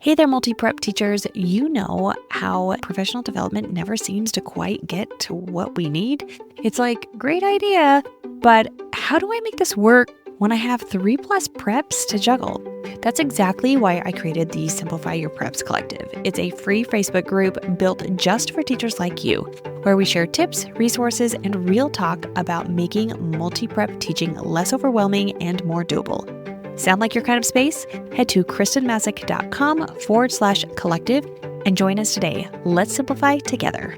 Hey there, multi-prep teachers. You know how professional development never seems to quite get to what we need? It's like, great idea, but how do I make this work when I have 3+ preps to juggle? That's exactly why I created the Simplify Your Preps Collective. It's a free Facebook group built just for teachers like you, where we share tips, resources, and real talk about making multi-prep teaching less overwhelming and more doable. Sound like your kind of space? Head to kristenmasick.com/collective and join us today. Let's simplify together.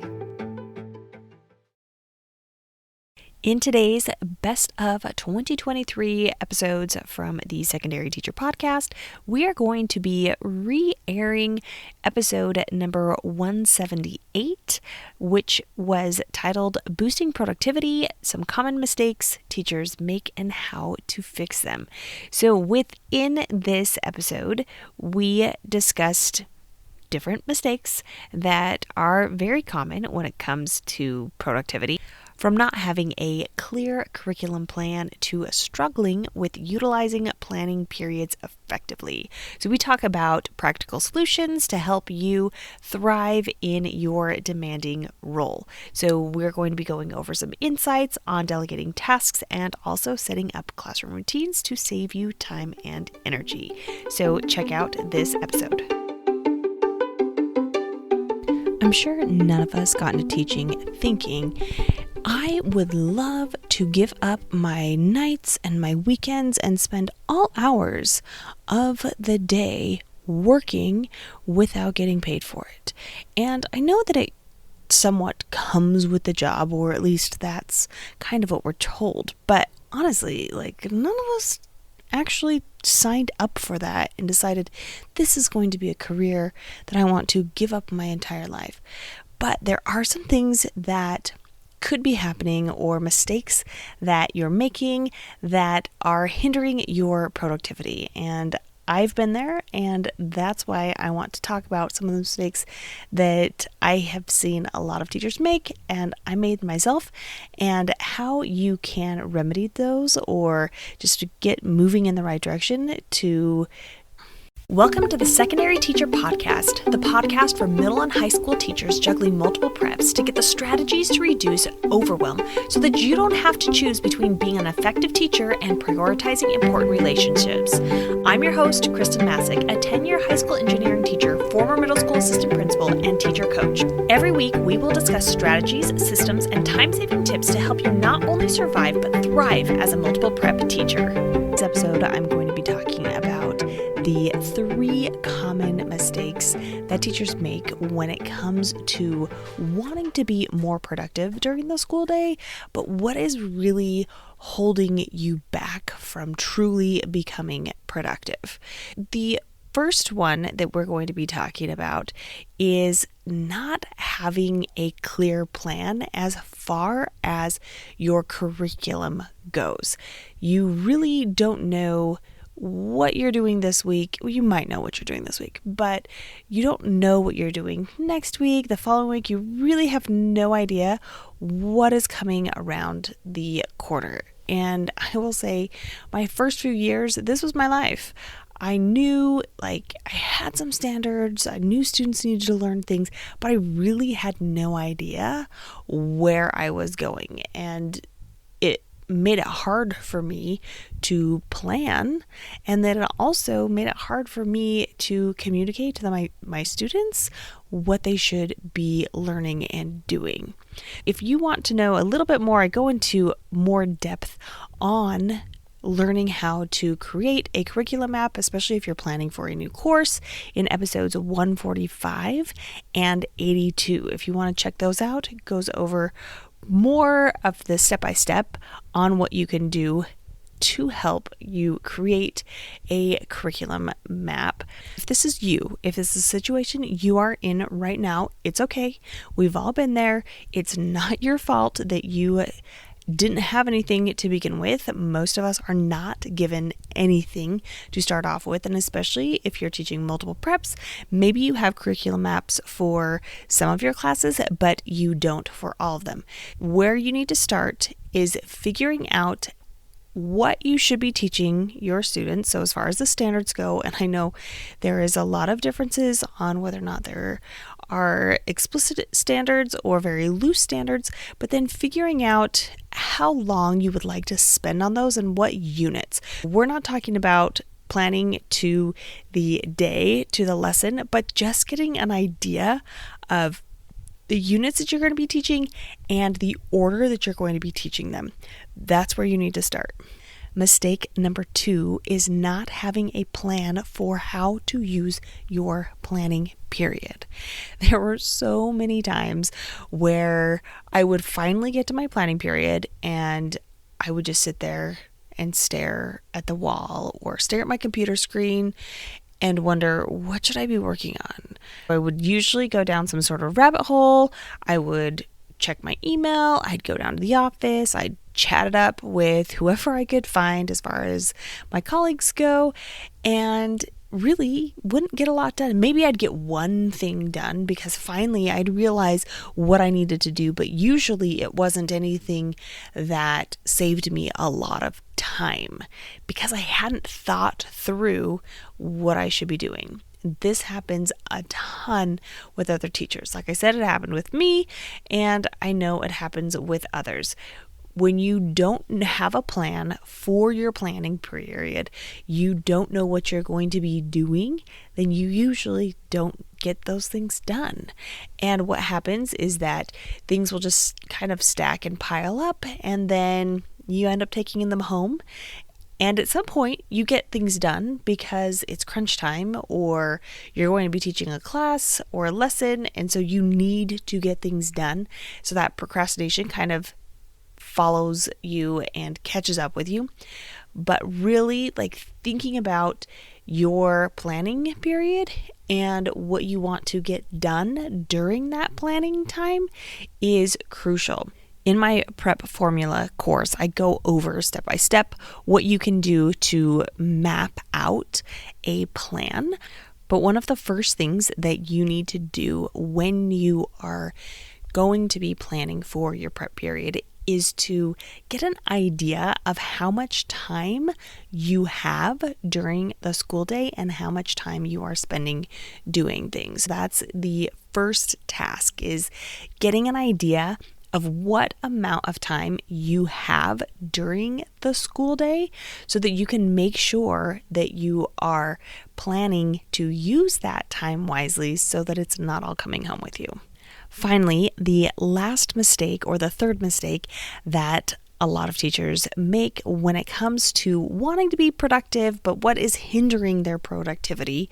In today's Best of 2023 episodes from the Secondary Teacher Podcast, we are going to be re-airing episode number 178, which was titled Boosting Productivity, Some Common Mistakes Teachers Make and How to Fix Them. So within this episode, we discussed different mistakes that are very common when it comes to productivity. From not having a clear curriculum plan to struggling with utilizing planning periods effectively. So we talk about practical solutions to help you thrive in your demanding role. So we're going to be going over some insights on delegating tasks and also setting up classroom routines to save you time and energy. So check out this episode. I'm sure none of us got into teaching thinking, I would love to give up my nights and my weekends and spend all hours of the day working without getting paid for it. And I know that it somewhat comes with the job, or at least that's kind of what we're told. But honestly, none of us actually signed up for that and decided this is going to be a career that I want to give up my entire life. But there are some things that could be happening or mistakes that you're making that are hindering your productivity. And I've been there, and that's why I want to talk about some of the mistakes that I have seen a lot of teachers make and I made myself, and how you can remedy those or just to get moving in the right direction to Welcome to the Secondary Teacher Podcast, the podcast for middle and high school teachers juggling multiple preps to get the strategies to reduce overwhelm so that you don't have to choose between being an effective teacher and prioritizing important relationships. I'm your host, Kristen Masick, a 10-year high school engineering teacher, former middle school assistant principal, and teacher coach. Every week, we will discuss strategies, systems, and time-saving tips to help you not only survive but thrive as a multiple prep teacher. In this episode, I'm going to be talking about the 3 common mistakes that teachers make when it comes to wanting to be more productive during the school day, but what is really holding you back from truly becoming productive. The first one that we're going to be talking about is not having a clear plan as far as your curriculum goes. You really don't know what you're doing this week. Well, you might know what you're doing this week, but you don't know what you're doing next week, the following week. You really have no idea what is coming around the corner. And I will say, my first few years, this was my life. I knew I had some standards. I knew students needed to learn things, but I really had no idea where I was going. And it made it hard for me to plan, and then it also made it hard for me to communicate to my students what they should be learning and doing. If you want to know a little bit more, I go into more depth on learning how to create a curriculum map, especially if you're planning for a new course, in episodes 145 and 82. If you want to check those out, it goes over more of the step-by-step on what you can do to help you create a curriculum map. If this is you, if this is a situation you are in right now, it's okay. We've all been there. It's not your fault that you didn't have anything to begin with. Most of us are not given anything to start off with, and especially if you're teaching multiple preps, maybe you have curriculum maps for some of your classes, but you don't for all of them. Where you need to start is figuring out what you should be teaching your students. So as far as the standards go, and I know there is a lot of differences on whether or not there are explicit standards or very loose standards, but then figuring out how long you would like to spend on those and what units. We're not talking about planning to the day, to the lesson, but just getting an idea of the units that you're going to be teaching and the order that you're going to be teaching them. That's where you need to start. Mistake number 2 is not having a plan for how to use your planning period. There were so many times where I would finally get to my planning period and I would just sit there and stare at the wall or stare at my computer screen and wonder, what should I be working on? I would usually go down some sort of rabbit hole. I would check my email. I'd go down to the office. I'd chat it up with whoever I could find as far as my colleagues go, and really wouldn't get a lot done. Maybe I'd get one thing done because finally I'd realize what I needed to do, but usually it wasn't anything that saved me a lot of time because I hadn't thought through what I should be doing. This happens a ton with other teachers. Like I said, it happened with me, and I know it happens with others. When you don't have a plan for your planning period, you don't know what you're going to be doing, then you usually don't get those things done. And what happens is that things will just kind of stack and pile up, and then you end up taking them home. And at some point, you get things done because it's crunch time, or you're going to be teaching a class or a lesson, and so you need to get things done. So that procrastination kind of follows you and catches up with you. But really, thinking about your planning period and what you want to get done during that planning time is crucial. In my Prep Formula course, I go over step by step what you can do to map out a plan. But one of the first things that you need to do when you are going to be planning for your prep period is to get an idea of how much time you have during the school day and how much time you are spending doing things. That's the first task, is getting an idea of what amount of time you have during the school day so that you can make sure that you are planning to use that time wisely so that it's not all coming home with you. Finally, the last mistake, or the third mistake that a lot of teachers make when it comes to wanting to be productive, but what is hindering their productivity,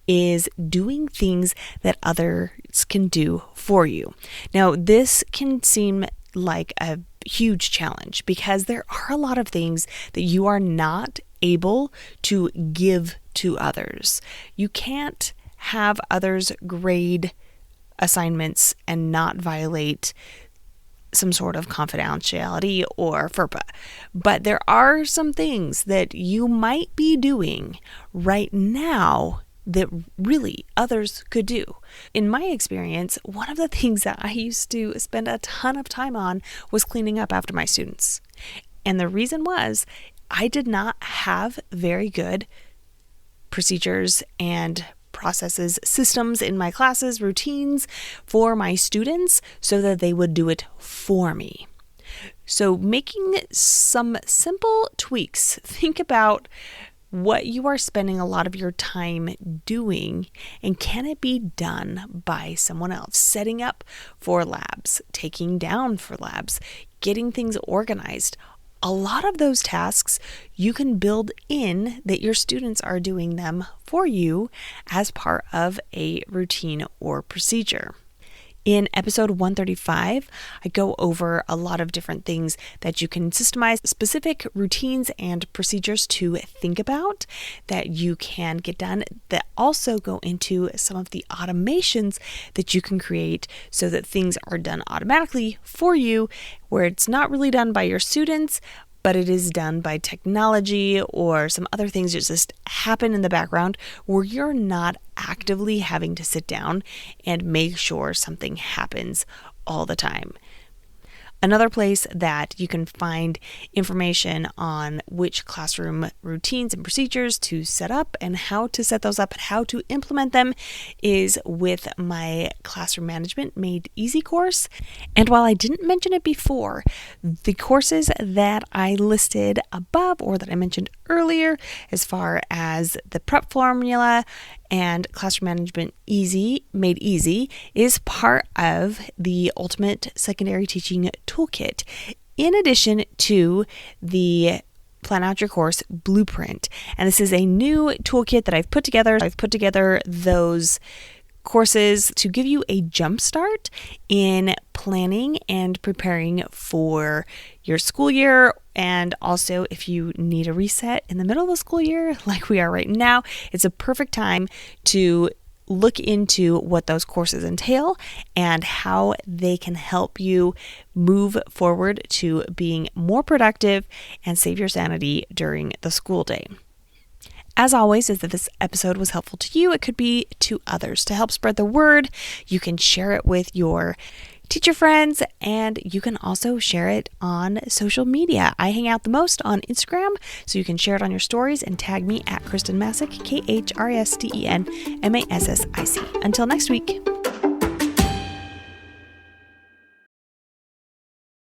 is doing things that others can do for you. Now, this can seem like a huge challenge because there are a lot of things that you are not able to give to others. You can't have others grade assignments and not violate some sort of confidentiality or FERPA. But there are some things that you might be doing right now that really others could do. In my experience, one of the things that I used to spend a ton of time on was cleaning up after my students. And the reason was I did not have very good procedures and processes, systems in my classes, routines for my students so that they would do it for me. So making some simple tweaks, think about what you are spending a lot of your time doing, and can it be done by someone else? Setting up for labs, taking down for labs, getting things organized. A lot of those tasks you can build in that your students are doing them for you as part of a routine or procedure. In episode 135, I go over a lot of different things that you can systemize, specific routines and procedures to think about that you can get done, that also go into some of the automations that you can create so that things are done automatically for you, where it's not really done by your students, but it is done by technology or some other things that just happen in the background where you're not actively having to sit down and make sure something happens all the time. Another place that you can find information on which classroom routines and procedures to set up and how to set those up and how to implement them is with my Classroom Management Made Easy course. And while I didn't mention it before, the courses that I listed above or that I mentioned earlier, as far as the prep formula and Classroom Management Made Easy, is part of the Ultimate Secondary Teaching Toolkit, in addition to the Plan Out Your Course Blueprint. And this is a new toolkit that I've put together. I've put together those courses to give you a jump start in planning and preparing for your school year. And also, if you need a reset in the middle of the school year, like we are right now, it's a perfect time to look into what those courses entail and how they can help you move forward to being more productive and save your sanity during the school day. As always, if this episode was helpful to you, it could be to others. To help spread the word, you can share it with your teacher friends, and you can also share it on social media. I hang out the most on Instagram, so you can share it on your stories and tag me at Kristen Masick, KRISTENMASSIC. Until next week.